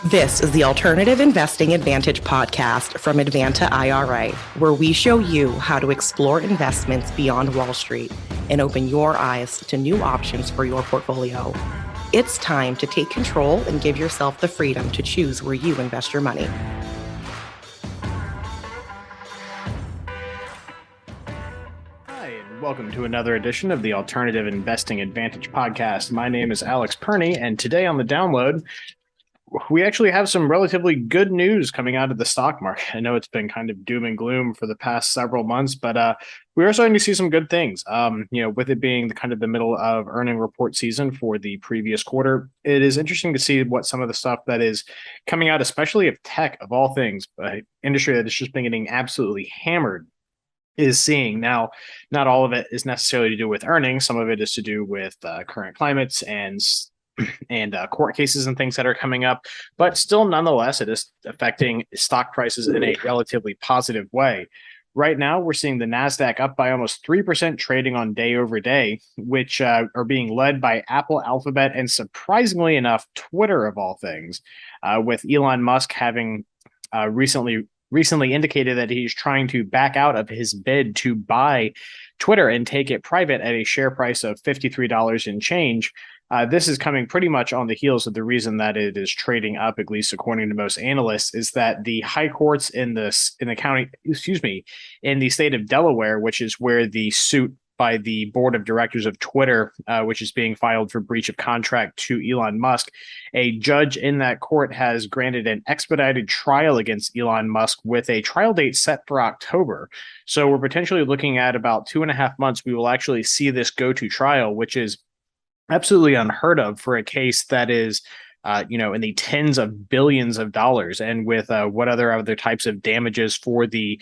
This is the Alternative Investing Advantage podcast from Advanta IRA, where we show you how to explore investments beyond Wall Street and open your eyes to new options for your portfolio. It's time to take control and give yourself the freedom to choose where you invest your money. Hi, and welcome to another edition of the Alternative Investing Advantage podcast. My name is Alex Perny, and today on the download, we actually have some relatively good news coming out of the stock market. I know it's been kind of doom and gloom for the past several months, but we are starting to see some good things. With it being the middle of earning report season for the previous quarter, it is interesting to see what some of the stuff that is coming out, especially of tech, of all things, industry that has just been getting absolutely hammered, is seeing. Now, not all of it is necessarily to do with earnings. Some of it is to do with current climates and court cases and things that are coming up, but still, nonetheless, it is affecting stock prices in a relatively positive way. Right now, we're seeing the NASDAQ up by almost 3% trading on day over day, which are being led by Apple, Alphabet, and surprisingly enough, Twitter, of all things, with Elon Musk having recently indicated that he's trying to back out of his bid to buy Twitter and take it private at a share price of $53 and change. This is coming pretty much on the heels of the reason that it is trading up, at least according to most analysts, is that the high courts in the state of Delaware, which is where the suit by the board of directors of Twitter, which is being filed for breach of contract to Elon Musk, a judge in that court has granted an expedited trial against Elon Musk with a trial date set for October. So we're potentially looking at about 2.5 months. We will actually see this go to trial, which is absolutely unheard of for a case that is, in the tens of billions of dollars, and with what other types of damages for the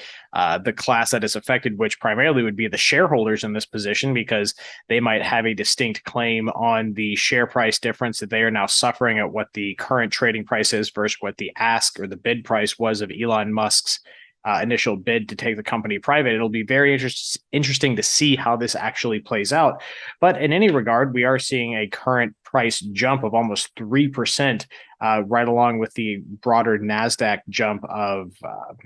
class that is affected, which primarily would be the shareholders in this position, because they might have a distinct claim on the share price difference that they are now suffering at what the current trading price is versus what the ask or the bid price was of Elon Musk's initial bid to take the company private. It'll be very interesting to see how this actually plays out. But in any regard, we are seeing a current price jump of almost 3%, right along with the broader NASDAQ jump of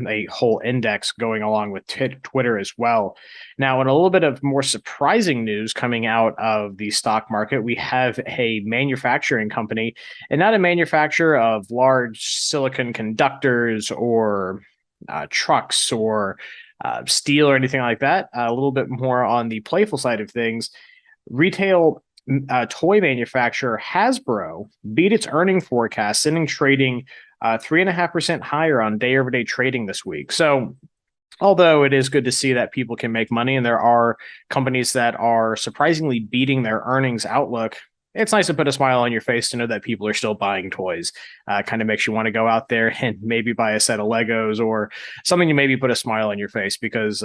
a whole index going along with Twitter as well. Now, in a little bit of more surprising news coming out of the stock market, we have a manufacturing company, and not a manufacturer of large silicon conductors or trucks or steel or anything like that. A little bit more on the playful side of things. Retail toy manufacturer Hasbro beat its earning forecast, sending trading 3.5% higher on day-over-day trading this week. So although it is good to see that people can make money and there are companies that are surprisingly beating their earnings outlook, it's nice to put a smile on your face to know that people are still buying toys. Kind of makes you want to go out there and maybe buy a set of Legos or something to maybe put a smile on your face, because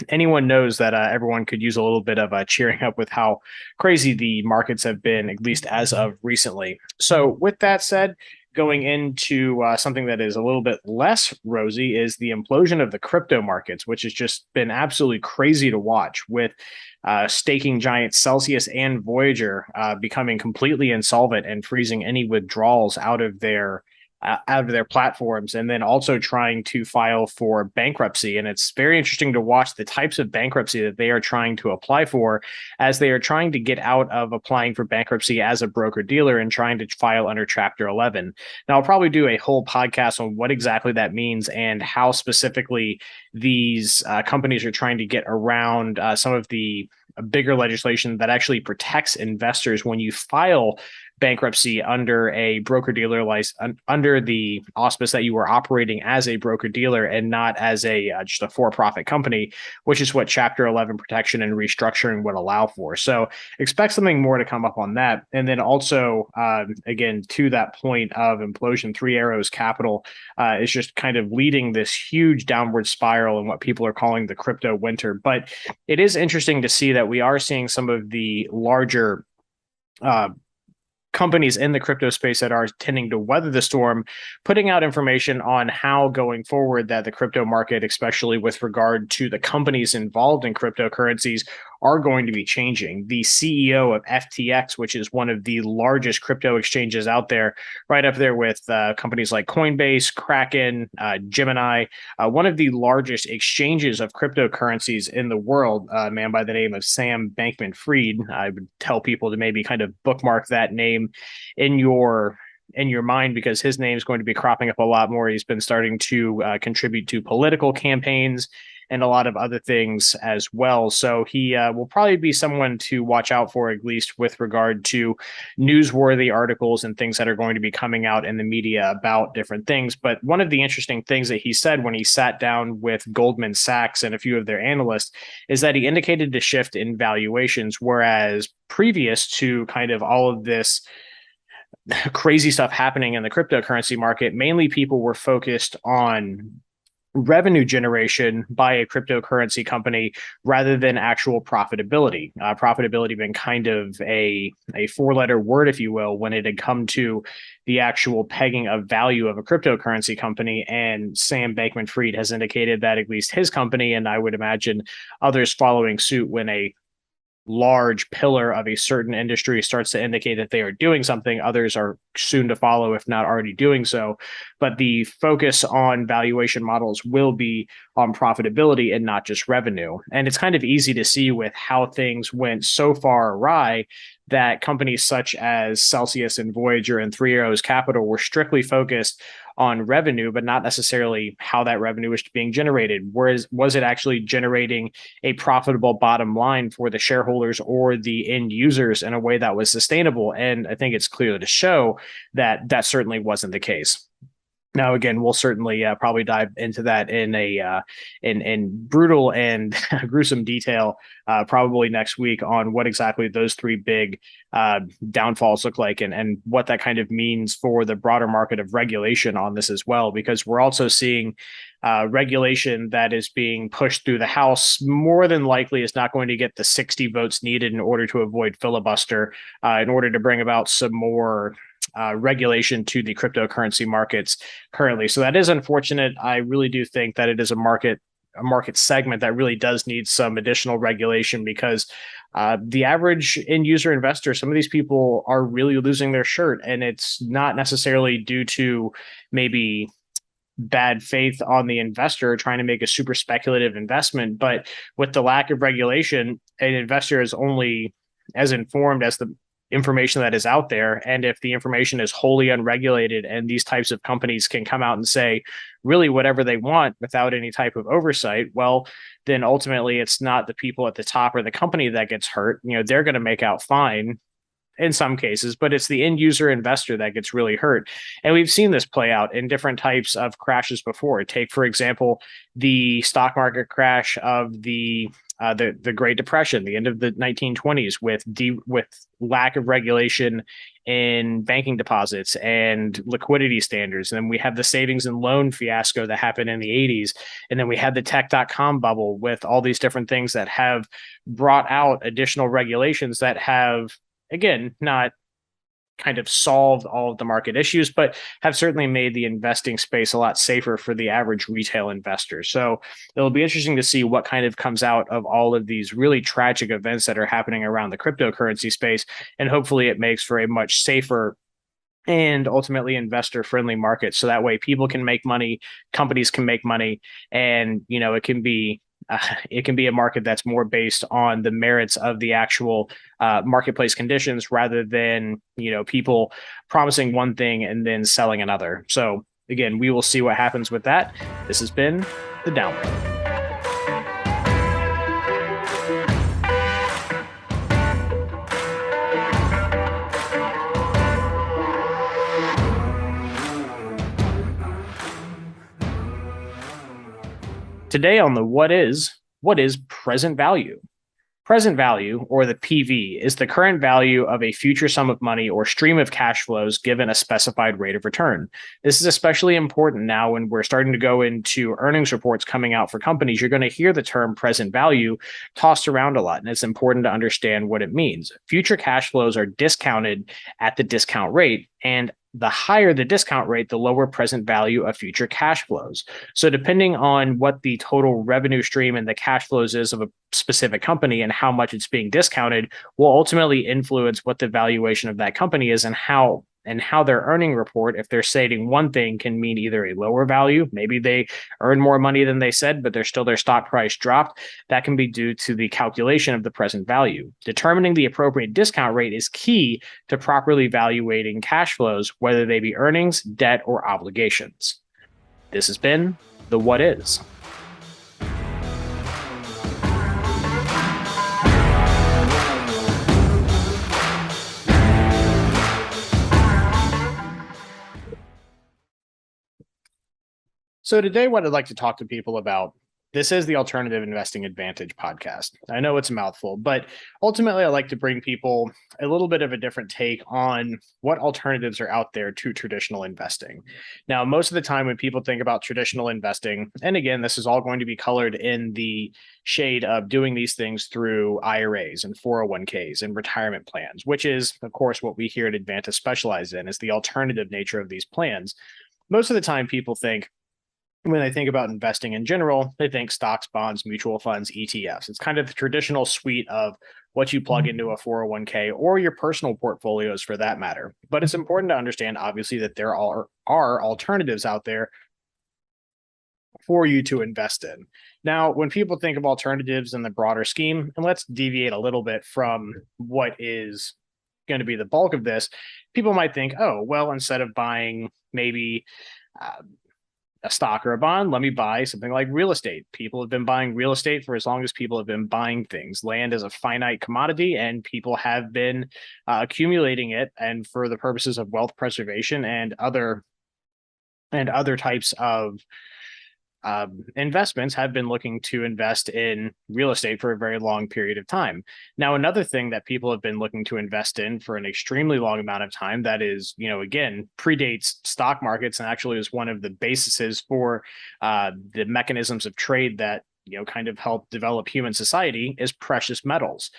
anyone knows that everyone could use a little bit of cheering up with how crazy the markets have been, at least as of recently. So with that said, going into something that is a little bit less rosy is the implosion of the crypto markets, which has just been absolutely crazy to watch, with staking giants Celsius and Voyager becoming completely insolvent and freezing any withdrawals out of their platforms, and then also trying to file for bankruptcy. And it's very interesting to watch the types of bankruptcy that they are trying to apply for, as they are trying to get out of applying for bankruptcy as a broker dealer and trying to file under Chapter 11. Now, I'll probably do a whole podcast on what exactly that means and how specifically these companies are trying to get around some of the bigger legislation that actually protects investors when you file bankruptcy under a broker dealer license, under the auspice that you were operating as a broker dealer and not as a just a for-profit company, which is what Chapter 11 protection and restructuring would allow for. So expect something more to come up on that. And then also, again, to that point of implosion, Three Arrows Capital is just kind of leading this huge downward spiral in what people are calling the crypto winter. But it is interesting to see that we are seeing some of the larger companies in the crypto space that are tending to weather the storm, putting out information on how going forward that the crypto market, especially with regard to the companies involved in cryptocurrencies, are going to be changing. The CEO of FTX, which is one of the largest crypto exchanges out there, right up there with companies like Coinbase, Kraken, Gemini, one of the largest exchanges of cryptocurrencies in the world, a man by the name of Sam Bankman-Fried. I would tell people to maybe kind of bookmark that name in your mind, because his name is going to be cropping up a lot more. He's been starting to contribute to political campaigns and a lot of other things as well. So he will probably be someone to watch out for, at least with regard to newsworthy articles and things that are going to be coming out in the media about different things. But one of the interesting things that he said when he sat down with Goldman Sachs and a few of their analysts is that he indicated the shift in valuations, whereas previous to kind of all of this crazy stuff happening in the cryptocurrency market, mainly people were focused on revenue generation by a cryptocurrency company rather than actual profitability. Profitability being kind of a four-letter word, if you will, when it had come to the actual pegging of value of a cryptocurrency company. And Sam Bankman-Fried has indicated that at least his company, and I would imagine others following suit when a large pillar of a certain industry starts to indicate that they are doing something, others are soon to follow, if not already doing so. But the focus on valuation models will be on profitability and not just revenue. And it's kind of easy to see with how things went so far awry that companies such as Celsius and Voyager and Three Arrows Capital were strictly focused on revenue, but not necessarily how that revenue was being generated. Whereas, was it actually generating a profitable bottom line for the shareholders or the end users in a way that was sustainable? And I think it's clear to show that that certainly wasn't the case. Now, again, we'll certainly probably dive into that in in brutal and gruesome detail probably next week on what exactly those three big downfalls look like, and what that kind of means for the broader market of regulation on this as well, because we're also seeing regulation that is being pushed through the House more than likely is not going to get the 60 votes needed in order to avoid filibuster, in order to bring about some more regulation to the cryptocurrency markets currently. So that is unfortunate. I really do think that it is a market segment that really does need some additional regulation, because the average end user investor, some of these people are really losing their shirt, and it's not necessarily due to maybe bad faith on the investor trying to make a super speculative investment, but with the lack of regulation, an investor is only as informed as the information that is out there. And if the information is wholly unregulated and these types of companies can come out and say really whatever they want without any type of oversight, well, then ultimately it's not the people at the top or the company that gets hurt. You know, they're going to make out fine in some cases, but it's the end user investor that gets really hurt. And we've seen this play out in different types of crashes before. Take, for example, the stock market crash of the Great Depression, the end of the 1920s, with lack of regulation in banking deposits and liquidity standards. And then we have the savings and loan fiasco that happened in the 80s. And then we had the tech.com bubble with all these different things that have brought out additional regulations that have, again, not kind of solved all of the market issues, but have certainly made the investing space a lot safer for the average retail investor. So it'll be interesting to see what kind of comes out of all of these really tragic events that are happening around the cryptocurrency space. And hopefully it makes for a much safer and ultimately investor-friendly market. So that way people can make money, companies can make money, and, you know, it can be a market that's more based on the merits of the actual marketplace conditions, rather than, you know, people promising one thing and then selling another. So again, we will see what happens with that. This has been The Download. Today on the what is present value? Present value, or the PV, is the current value of a future sum of money or stream of cash flows given a specified rate of return. This is especially important now when we're starting to go into earnings reports coming out for companies. You're going to hear the term present value tossed around a lot, and it's important to understand what it means. Future cash flows are discounted at the discount rate, and the higher the discount rate, the lower present value of future cash flows. So depending on what the total revenue stream and the cash flows is of a specific company and how much it's being discounted will ultimately influence what the valuation of that company is and how their earning report, if they're stating one thing, can mean either a lower value, maybe they earn more money than they said, but their stock price dropped. That can be due to the calculation of the present value. Determining the appropriate discount rate is key to properly evaluating cash flows, whether they be earnings, debt, or obligations. This has been the What Is. So today, what I'd like to talk to people about, this is the Alternative Investing Advantage podcast. I know it's a mouthful, but ultimately, I like to bring people a little bit of a different take on what alternatives are out there to traditional investing. Now, most of the time when people think about traditional investing, and again, this is all going to be colored in the shade of doing these things through IRAs and 401ks and retirement plans, which is, of course, what we here at Advanta specialize in, is the alternative nature of these plans. Most of the time, people think, when they think about investing in general, they think stocks, bonds, mutual funds, ETFs. It's kind of the traditional suite of what you plug into a 401k or your personal portfolios for that matter. But it's important to understand, obviously, that there are alternatives out there for you to invest in. Now, when people think of alternatives in the broader scheme, and let's deviate a little bit from what is going to be the bulk of this, people might think, oh, well, instead of buying maybe a stock or a bond, let me buy something like real estate. People have been buying real estate for as long as people have been buying things. Land is a finite commodity, and people have been accumulating it, and for the purposes of wealth preservation and other types of investments, have been looking to invest in real estate for a very long period of time. Now, another thing that people have been looking to invest in for an extremely long amount of time that is, again, predates stock markets and actually is one of the bases for the mechanisms of trade that kind of help develop human society, is precious metals.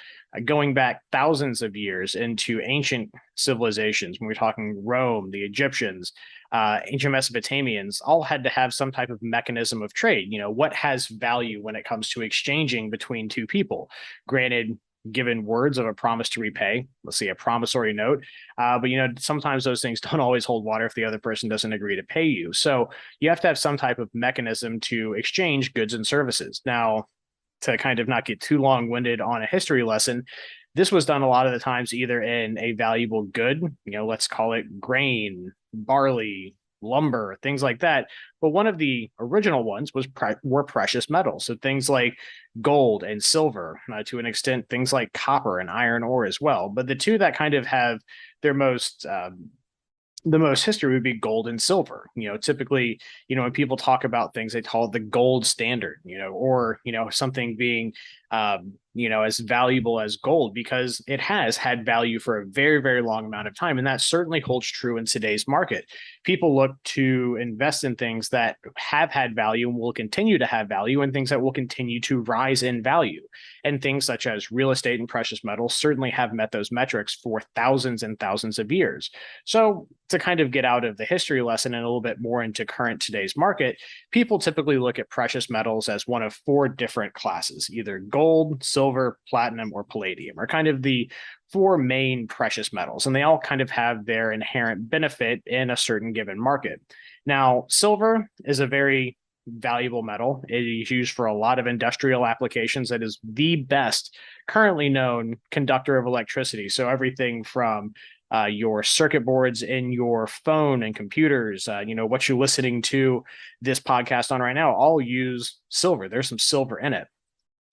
Going back thousands of years into ancient civilizations, when we're talking Rome, the Egyptians, ancient Mesopotamians, all had to have some type of mechanism of trade. What has value when it comes to exchanging between two people? Granted, given words of a promise to repay, let's see, a promissory note. But sometimes those things don't always hold water if the other person doesn't agree to pay you. So you have to have some type of mechanism to exchange goods and services. Now, to kind of not get too long-winded on a history lesson, this was done a lot of the times either in a valuable good, let's call it grain, barley, lumber, things like that. But one of the original ones were precious metals. So things like gold and silver, to an extent, things like copper and iron ore as well. But the two that kind of have their the most history would be gold and silver. Typically, when people talk about things, they call it the gold standard, or, something being, as valuable as gold, because it has had value for a very, very long amount of time. And that certainly holds true in today's market. People look to invest in things that have had value and will continue to have value, and things that will continue to rise in value. And things such as real estate and precious metals certainly have met those metrics for thousands and thousands of years. So to kind of get out of the history lesson and a little bit more into current today's market, people typically look at precious metals as one of four different classes: either gold, silver, platinum, or palladium are kind of the four main precious metals, and they all kind of have their inherent benefit in a certain given market. Now, silver is a very valuable metal. It is used for a lot of industrial applications. It is the best currently known conductor of electricity. So everything from your circuit boards in your phone and computers, what you're listening to this podcast on right now, all use silver. There's some silver in it.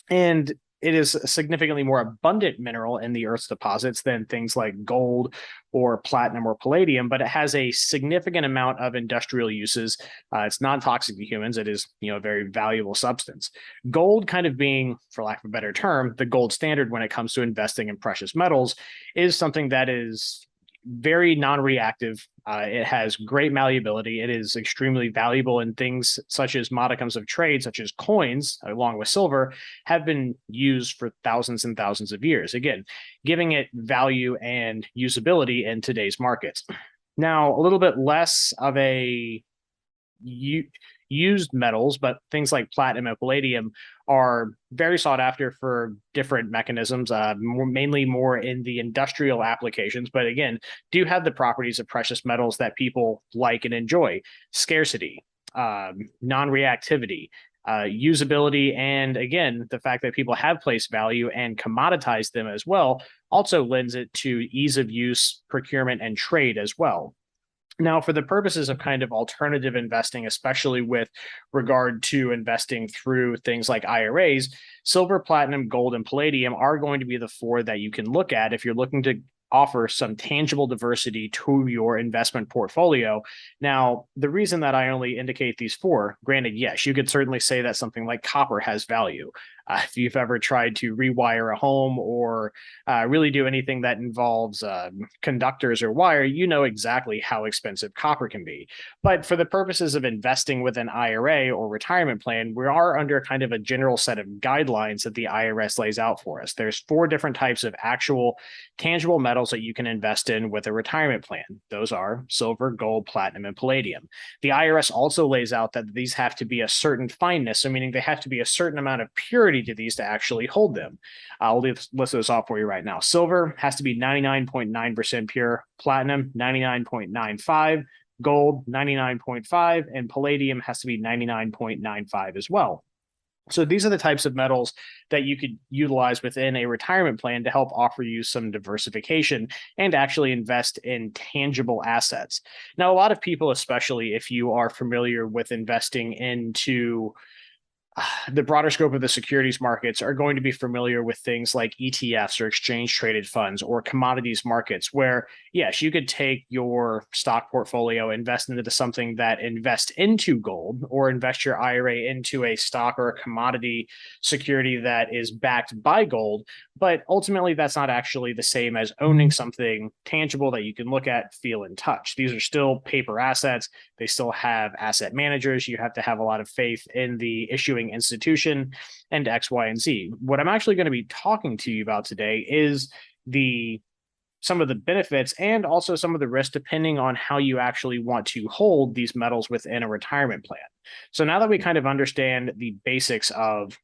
And it is a significantly more abundant mineral in the Earth's deposits than things like gold or platinum or palladium, but it has a significant amount of industrial uses. It's non-toxic to humans. It is, a very valuable substance. Gold, kind of being, for lack of a better term, the gold standard when it comes to investing in precious metals, is something that is very non-reactive. It has great malleability. It is extremely valuable, in things such as modicums of trade, such as coins, along with silver, have been used for thousands and thousands of years. Again, giving it value and usability in today's markets. Now, a little bit less of a used metals, but things like platinum and palladium are very sought after for different mechanisms, mainly more in the industrial applications. But again, do have the properties of precious metals that people like and enjoy: scarcity, non-reactivity, usability, and again, the fact that people have placed value and commoditize them as well also lends it to ease of use, procurement, and trade as well. Now, for the purposes of kind of alternative investing, especially with regard to investing through things like IRAs, silver, platinum, gold, and palladium are going to be the four that you can look at if you're looking to offer some tangible diversity to your investment portfolio. Now, the reason that I only indicate these four, granted, yes, you could certainly say that something like copper has value. If you've ever tried to rewire a home or really do anything that involves conductors or wire, you know exactly how expensive copper can be. But for the purposes of investing with an IRA or retirement plan, we are under kind of a general set of guidelines that the IRS lays out for us. There's four different types of actual tangible metals that you can invest in with a retirement plan. Those are silver, gold, platinum, and palladium. The IRS also lays out that these have to be a certain fineness, so meaning they have to be a certain amount of purity to these to actually hold them. I'll list those off for you right now. Silver has to be 99.9% pure, platinum 99.95, gold 99.5, and palladium has to be 99.95 as well. So these are the types of metals that you could utilize within a retirement plan to help offer you some diversification and actually invest in tangible assets. Now, a lot of people, especially if you are familiar with investing into the broader scope of the securities markets, are going to be familiar with things like ETFs or exchange traded funds or commodities markets, where yes, you could take your stock portfolio, invest into something that invests into gold, or invest your IRA into a stock or a commodity security that is backed by gold. But ultimately, that's not actually the same as owning something tangible that you can look at, feel, and touch. These are still paper assets. They still have asset managers. You have to have a lot of faith in the issuing institution and X, Y, and Z. What I'm actually going to be talking to you about today is some of the benefits and also some of the risks depending on how you actually want to hold these metals within a retirement plan. So now that we kind of understand the basics of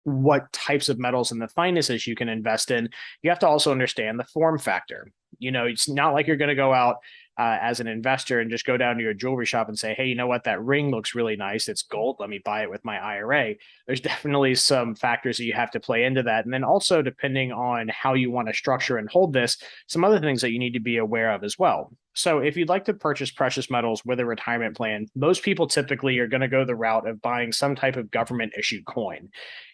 what types of metals and the finenesses you can invest in, you have to also understand the form factor. It's not like you're going to go out as an investor and just go down to your jewelry shop and say, hey, you know what, that ring looks really nice. It's gold. Let me buy it with my IRA. There's definitely some factors that you have to play into that. And then also, depending on how you want to structure and hold this, some other things that you need to be aware of as well. So if you'd like to purchase precious metals with a retirement plan, most people typically are going to go the route of buying some type of government issued coin.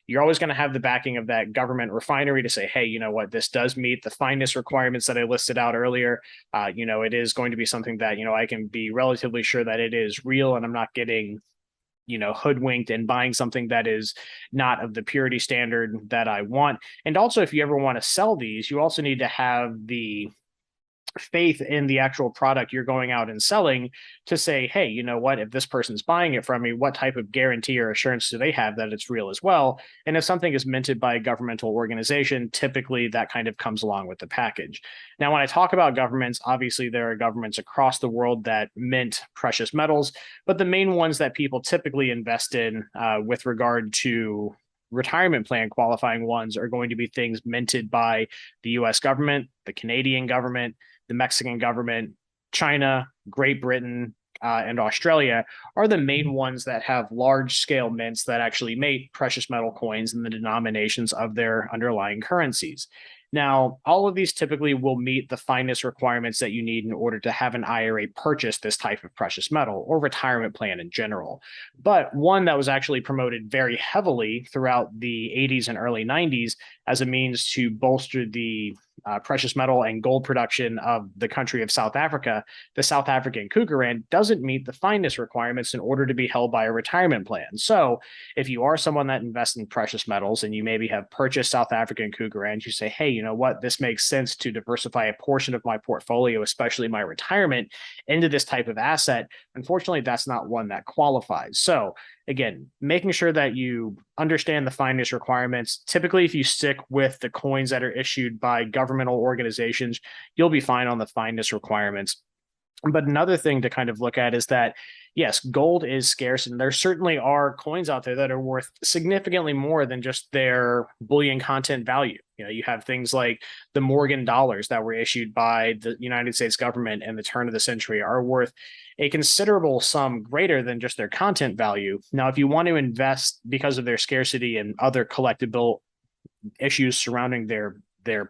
You're always going to have the backing of that government refinery to say, hey, you know what, this does meet the fineness requirements that I listed out earlier. It is going to be something that, I can be relatively sure that it is real and I'm not getting, hoodwinked and buying something that is not of the purity standard that I want. And also, if you ever want to sell these, you also need to have the faith in the actual product you're going out and selling to say, hey, you know what, if this person's buying it from me, what type of guarantee or assurance do they have that it's real as well? And if something is minted by a governmental organization, typically that kind of comes along with the package. Now, when I talk about governments, obviously there are governments across the world that mint precious metals, but the main ones that people typically invest in with regard to retirement plan qualifying ones are going to be things minted by the US government, the Canadian government, the Mexican government, China, Great Britain, and Australia are the main ones that have large scale mints that actually make precious metal coins in the denominations of their underlying currencies. Now, all of these typically will meet the fineness requirements that you need in order to have an IRA purchase this type of precious metal or retirement plan in general. But one that was actually promoted very heavily throughout the 80s and early 90s as a means to bolster the precious metal and gold production of the country of South Africa, the South African Cougaran, doesn't meet the fineness requirements in order to be held by a retirement plan. So if you are someone that invests in precious metals and you maybe have purchased South African Cougarans, you say, hey, you know what, this makes sense to diversify a portion of my portfolio, especially my retirement, into this type of asset. Unfortunately, that's not one that qualifies. So again, making sure that you understand the fineness requirements. Typically, if you stick with the coins that are issued by governmental organizations, you'll be fine on the fineness requirements. But another thing to kind of look at is that, yes, gold is scarce, and there certainly are coins out there that are worth significantly more than just their bullion content value. You have things like the Morgan dollars that were issued by the United States government in the turn of the century are worth a considerable sum greater than just their content value. Now, if you want to invest because of their scarcity and other collectible issues surrounding their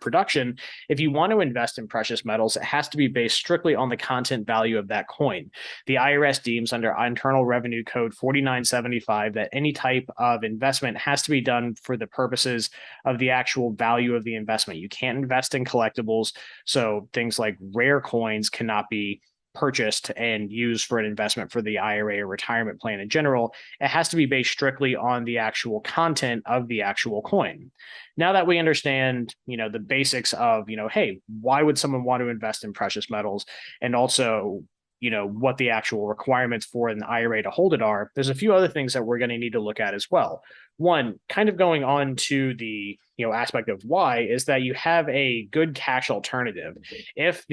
production, if you want to invest in precious metals, it has to be based strictly on the content value of that coin. The IRS deems under Internal Revenue Code 4975 that any type of investment has to be done for the purposes of the actual value of the investment. You can't invest in collectibles, so things like rare coins cannot be purchased and used for an investment for the IRA or retirement plan in general. It has to be based strictly on the actual content of the actual coin. Now that we understand, the basics of, hey, why would someone want to invest in precious metals? And also, what the actual requirements for an IRA to hold it are, there's a few other things that we're going to need to look at as well. One, kind of going on to the aspect of why, is that you have a good cash alternative. If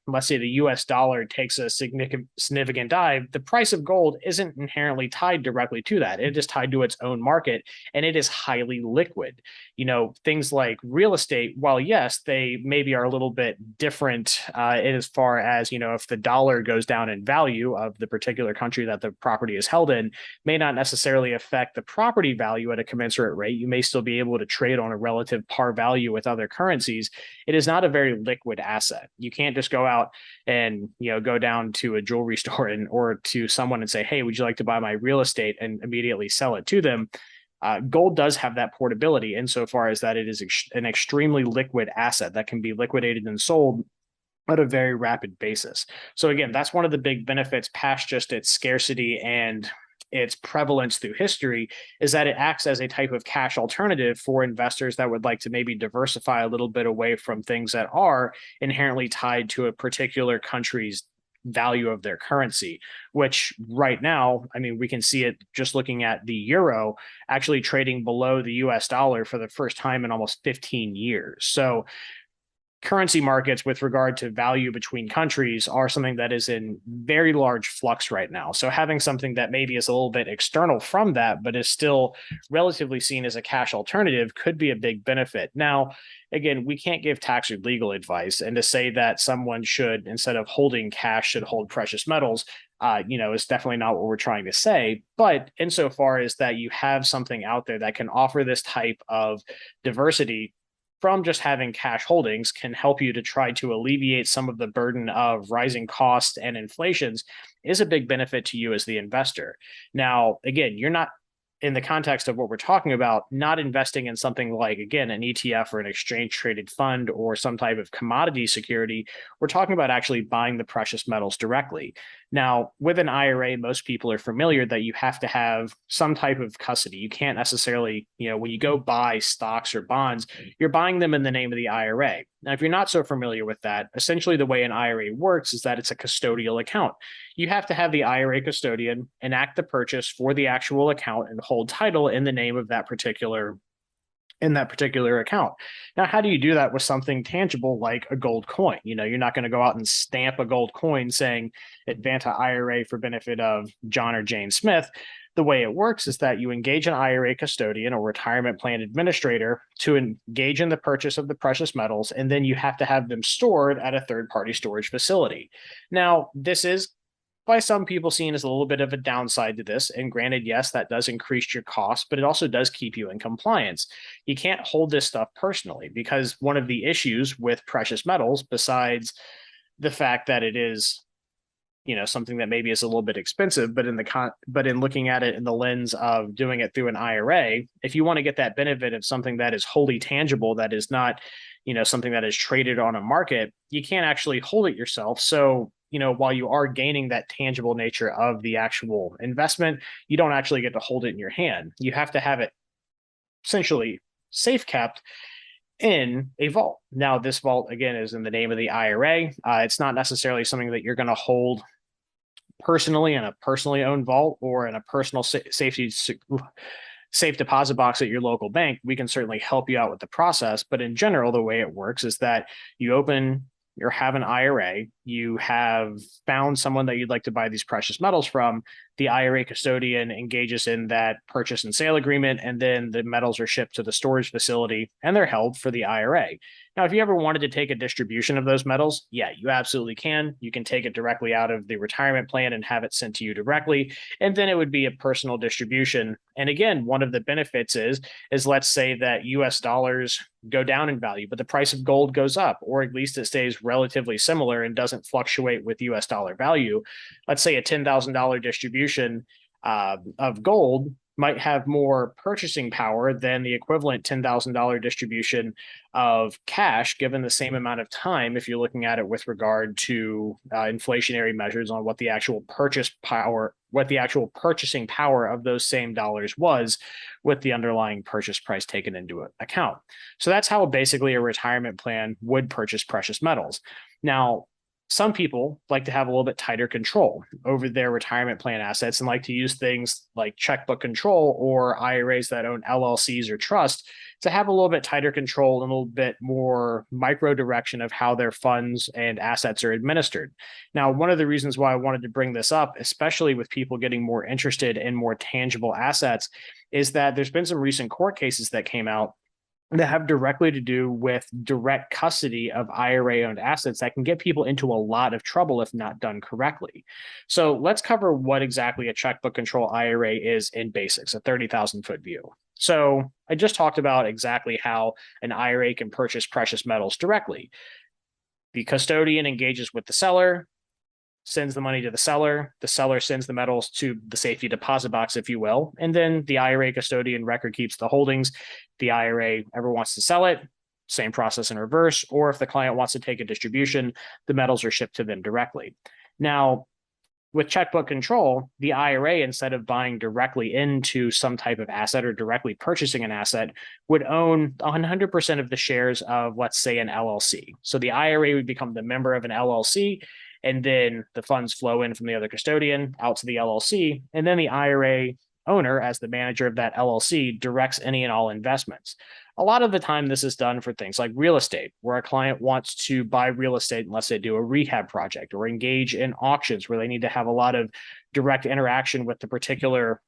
let's say the US dollar takes a significant dive, the price of gold isn't inherently tied directly to that. It is tied to its own market, and it is highly liquid. Things like real estate, while yes, they maybe are a little bit different as far as, if the dollar goes down in value of the particular country that the property is held in, may not necessarily affect the property value at a commensurate rate. You may still be able to trade on a relative par value with other currencies. It is not a very liquid asset. You can't just go out and go down to a jewelry store or to someone and say, hey, would you like to buy my real estate, and immediately sell it to them. Gold does have that portability insofar as that it is an extremely liquid asset that can be liquidated and sold at a very rapid basis. So again, that's one of the big benefits past just its scarcity and its prevalence through history, is that it acts as a type of cash alternative for investors that would like to maybe diversify a little bit away from things that are inherently tied to a particular country's value of their currency, which right now, we can see it just looking at the euro actually trading below the US dollar for the first time in almost 15 years. So currency markets with regard to value between countries are something that is in very large flux right now. So having something that maybe is a little bit external from that, but is still relatively seen as a cash alternative, could be a big benefit. Now, again, we can't give tax or legal advice, and to say that someone should, instead of holding cash, should hold precious metals, is definitely not what we're trying to say. But insofar as that you have something out there that can offer this type of diversity from just having cash holdings, can help you to try to alleviate some of the burden of rising costs and inflations, is a big benefit to you as the investor. Now, again, you're not, in the context of what we're talking about, not investing in something like, again, an ETF or an exchange traded fund or some type of commodity security. We're talking about actually buying the precious metals directly. Now, with an IRA, most people are familiar that you have to have some type of custody. You can't necessarily, when you go buy stocks or bonds, you're buying them in the name of the IRA. Now, if you're not so familiar with that, essentially the way an IRA works is that it's a custodial account. You have to have the IRA custodian enact the purchase for the actual account and hold title in the name of that particular account. Now, how do you do that with something tangible like a gold coin? You're not going to go out and stamp a gold coin saying Advanta IRA for benefit of John or Jane Smith. The way it works is that you engage an IRA custodian or retirement plan administrator to engage in the purchase of the precious metals, and then you have to have them stored at a third-party storage facility. Now, this is by some people seen as a little bit of a downside to this. And granted, yes, that does increase your cost, but it also does keep you in compliance. You can't hold this stuff personally, because one of the issues with precious metals, besides the fact that it is, something that maybe is a little bit expensive, but in looking at it in the lens of doing it through an IRA, if you want to get that benefit of something that is wholly tangible, that is not, something that is traded on a market, you can't actually hold it yourself. So while you are gaining that tangible nature of the actual investment, you don't actually get to hold it in your hand. You have to have it essentially safe kept in a vault. Now, this vault, again, is in the name of the IRA. It's not necessarily something that you're going to hold personally in a personally owned vault or in a personal safe deposit box at your local bank. We can certainly help you out with the process. But in general, the way it works is that you have an IRA, you have found someone that you'd like to buy these precious metals from, the IRA custodian engages in that purchase and sale agreement, and then the metals are shipped to the storage facility and they're held for the IRA. Now, if you ever wanted to take a distribution of those metals, yeah, you absolutely can. You can take it directly out of the retirement plan and have it sent to you directly, and then it would be a personal distribution. And again, one of the benefits is let's say that US dollars go down in value, but the price of gold goes up, or at least it stays relatively similar and doesn't fluctuate with US dollar value. Let's say a $10,000 distribution of gold might have more purchasing power than the equivalent $10,000 distribution of cash, given the same amount of time, if you're looking at it with regard to inflationary measures on what the actual purchasing power of those same dollars was with the underlying purchase price taken into account. So that's how basically a retirement plan would purchase precious metals. Now, some people like to have a little bit tighter control over their retirement plan assets and like to use things like checkbook control or IRAs that own LLCs or trusts to have a little bit tighter control and a little bit more micro direction of how their funds and assets are administered. Now, one of the reasons why I wanted to bring this up, especially with people getting more interested in more tangible assets, is that there's been some recent court cases that came out that have directly to do with direct custody of IRA-owned assets that can get people into a lot of trouble if not done correctly. So let's cover what exactly a checkbook control IRA is in basics, a 30,000-foot view. So I just talked about exactly how an IRA can purchase precious metals directly. The custodian engages with the seller, sends the money to the seller sends the metals to the safety deposit box, if you will, and then the IRA custodian record keeps the holdings. The IRA ever wants to sell it, same process in reverse, or if the client wants to take a distribution, the metals are shipped to them directly. Now, with checkbook control, the IRA, instead of buying directly into some type of asset or directly purchasing an asset, would own 100% of the shares of, let's say, an LLC. So the IRA would become the member of an LLC, and then the funds flow in from the other custodian out to the LLC, and then the IRA owner, as the manager of that LLC, directs any and all investments. A lot of the time, this is done for things like real estate, where a client wants to buy real estate unless they do a rehab project or engage in auctions where they need to have a lot of direct interaction with the particular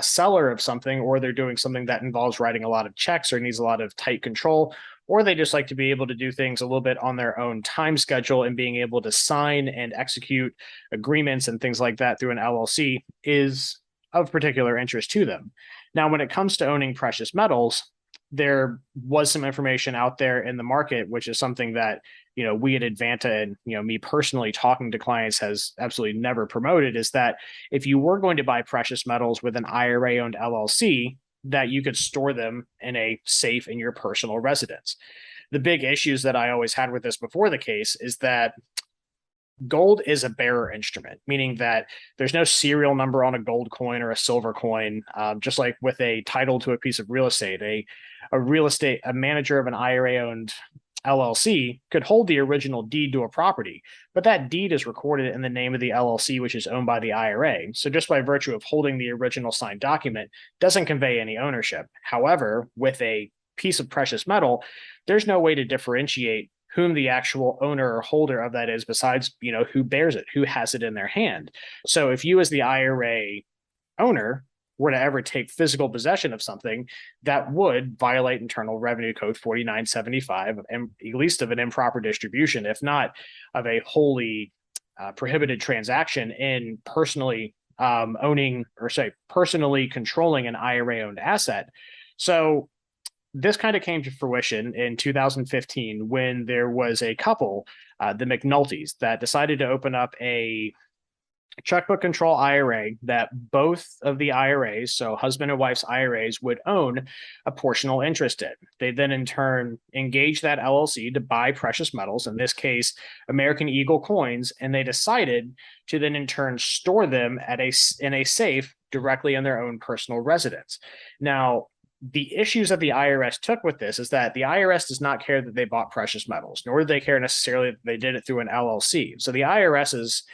seller of something, or they're doing something that involves writing a lot of checks or needs a lot of tight control, or they just like to be able to do things a little bit on their own time schedule, and being able to sign and execute agreements and things like that through an LLC is of particular interest to them. Now, when it comes to owning precious metals, there was some information out there in the market, which is something that, we at Advanta and, me personally talking to clients has absolutely never promoted, is that if you were going to buy precious metals with an IRA owned LLC, that you could store them in a safe in your personal residence. The big issues that I always had with this before the case is that gold is a bearer instrument, meaning that there's no serial number on a gold coin or a silver coin, just like with a title to a piece of real estate. A manager of an IRA-owned LLC could hold the original deed to a property, but that deed is recorded in the name of the LLC, which is owned by the IRA. So just by virtue of holding the original signed document doesn't convey any ownership. However, with a piece of precious metal, there's no way to differentiate whom the actual owner or holder of that is besides, who bears it, who has it in their hand. So if you as the IRA owner were to ever take physical possession of something, that would violate Internal Revenue Code 4975, and at least of an improper distribution, if not of a wholly prohibited transaction in personally personally controlling an IRA-owned asset. So this kind of came to fruition in 2015 when there was a couple, the McNultys, that decided to open up a checkbook control IRA that both of the IRAs, so husband and wife's IRAs, would own a portional interest in. They then in turn engaged that LLC to buy precious metals, in this case, American Eagle coins, and they decided to then in turn store them in a safe directly in their own personal residence. Now, the issues that the IRS took with this is that the IRS does not care that they bought precious metals, nor do they care necessarily that they did it through an LLC. So the IRS's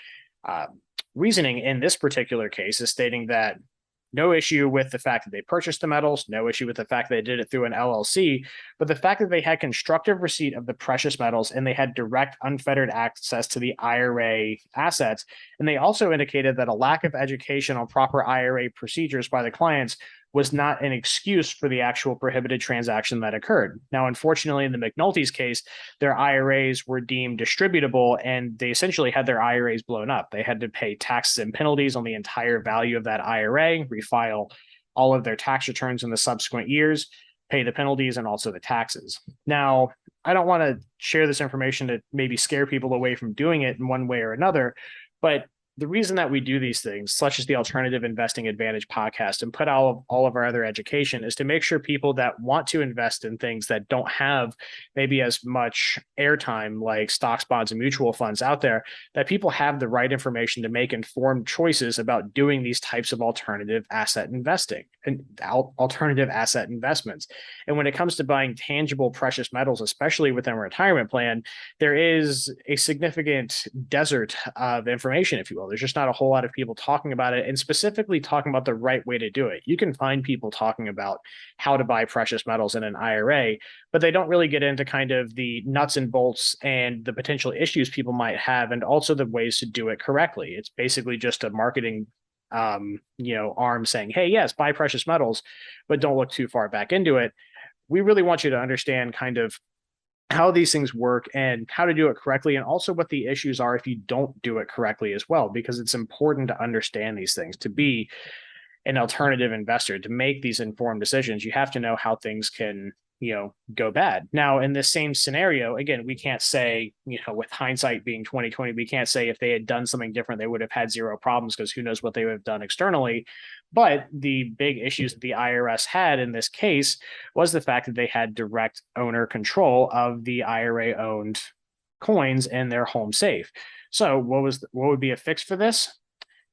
reasoning in this particular case is stating that No issue with the fact that they purchased the metals, no issue with the fact that they did it through an LLC, but the fact that they had constructive receipt of the precious metals and they had direct unfettered access to the IRA assets. And they also indicated that a lack of education on proper IRA procedures by the clients was not an excuse for the actual prohibited transaction that occurred. Now, unfortunately, in the McNulty's case, their IRAs were deemed distributable and they essentially had their IRAs blown up. They had to pay taxes and penalties on the entire value of that IRA, refile all of their tax returns in the subsequent years, pay the penalties and also the taxes. Now, I don't want to share this information to maybe scare people away from doing it in one way or another, but the reason that we do these things, such as the Alternative Investing Advantage podcast and put all of our other education, is to make sure people that want to invest in things that don't have maybe as much airtime like stocks, bonds, and mutual funds out there, that people have the right information to make informed choices about doing these types of alternative asset investing and alternative asset investments. And when it comes to buying tangible precious metals, especially within a retirement plan, there is a significant desert of information, if you will. There's just not a whole lot of people talking about it and specifically talking about the right way to do it. You can find people talking about how to buy precious metals in an IRA, but they don't really get into kind of the nuts and bolts and the potential issues people might have and also the ways to do it correctly. It's basically just a marketing arm saying, hey, yes, buy precious metals, but don't look too far back into it. We really want you to understand kind of how these things work and how to do it correctly, and also what the issues are if you don't do it correctly as well, because it's important to understand these things. To be an alternative investor, to make these informed decisions, you have to know how things can go bad. Now, in this same scenario, again, we can't say, with hindsight being 2020, we can't say if they had done something different, they would have had zero problems, because who knows what they would have done externally. But the big issues that the IRS had in this case was the fact that they had direct owner control of the IRA owned coins in their home safe. So what would be a fix for this?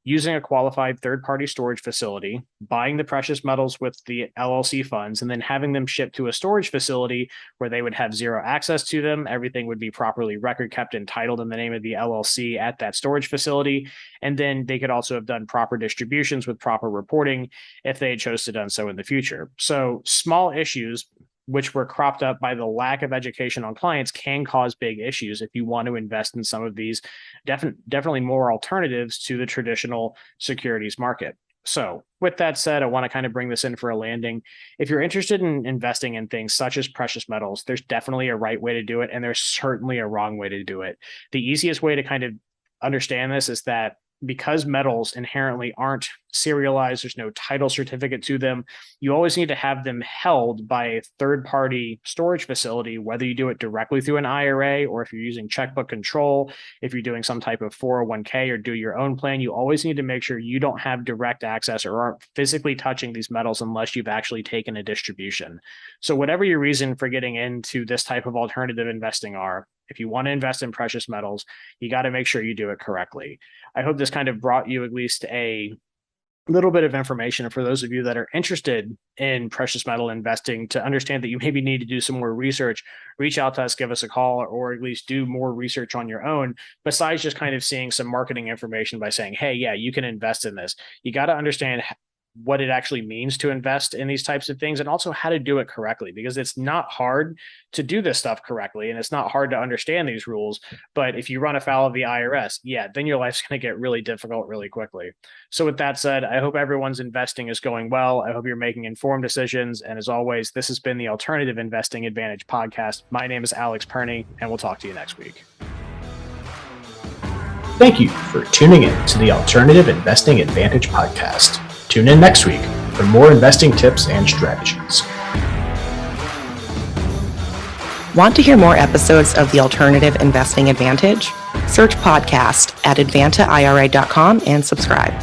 Using a qualified third-party storage facility, buying the precious metals with the LLC funds, and then having them shipped to a storage facility where they would have zero access to them. Everything would be properly record kept and titled in the name of the LLC at that storage facility. And then they could also have done proper distributions with proper reporting if they had chose to done so in the future. So small issues which were cropped up by the lack of education on clients can cause big issues if you want to invest in some of these definitely more alternatives to the traditional securities market. So with that said, I want to kind of bring this in for a landing. If you're interested in investing in things such as precious metals, there's definitely a right way to do it, and there's certainly a wrong way to do it. The easiest way to kind of understand this is that because metals inherently aren't serialized, there's no title certificate to them, you always need to have them held by a third-party storage facility, whether you do it directly through an IRA or if you're using checkbook control, if you're doing some type of 401k or do your own plan, you always need to make sure you don't have direct access or aren't physically touching these metals unless you've actually taken a distribution. So whatever your reason for getting into this type of alternative investing are, if you want to invest in precious metals, you got to make sure you do it correctly. I hope this kind of brought you at least a little bit of information for those of you that are interested in precious metal investing to understand that you maybe need to do some more research. Reach out to us, give us a call, or at least do more research on your own, besides just kind of seeing some marketing information by saying, hey, yeah, you can invest in this. You got to understand what it actually means to invest in these types of things and also how to do it correctly, because it's not hard to do this stuff correctly and it's not hard to understand these rules. But if you run afoul of the IRS, then your life's going to get really difficult really quickly. So with that said, I hope everyone's investing is going well. I hope you're making informed decisions. And as always, this has been the Alternative Investing Advantage podcast. My name is Alex Perny, and we'll talk to you next week. Thank you for tuning in to the Alternative Investing Advantage podcast. Tune in next week for more investing tips and strategies. Want to hear more episodes of the Alternative Investing Advantage? Search podcast at advantaira.com and subscribe.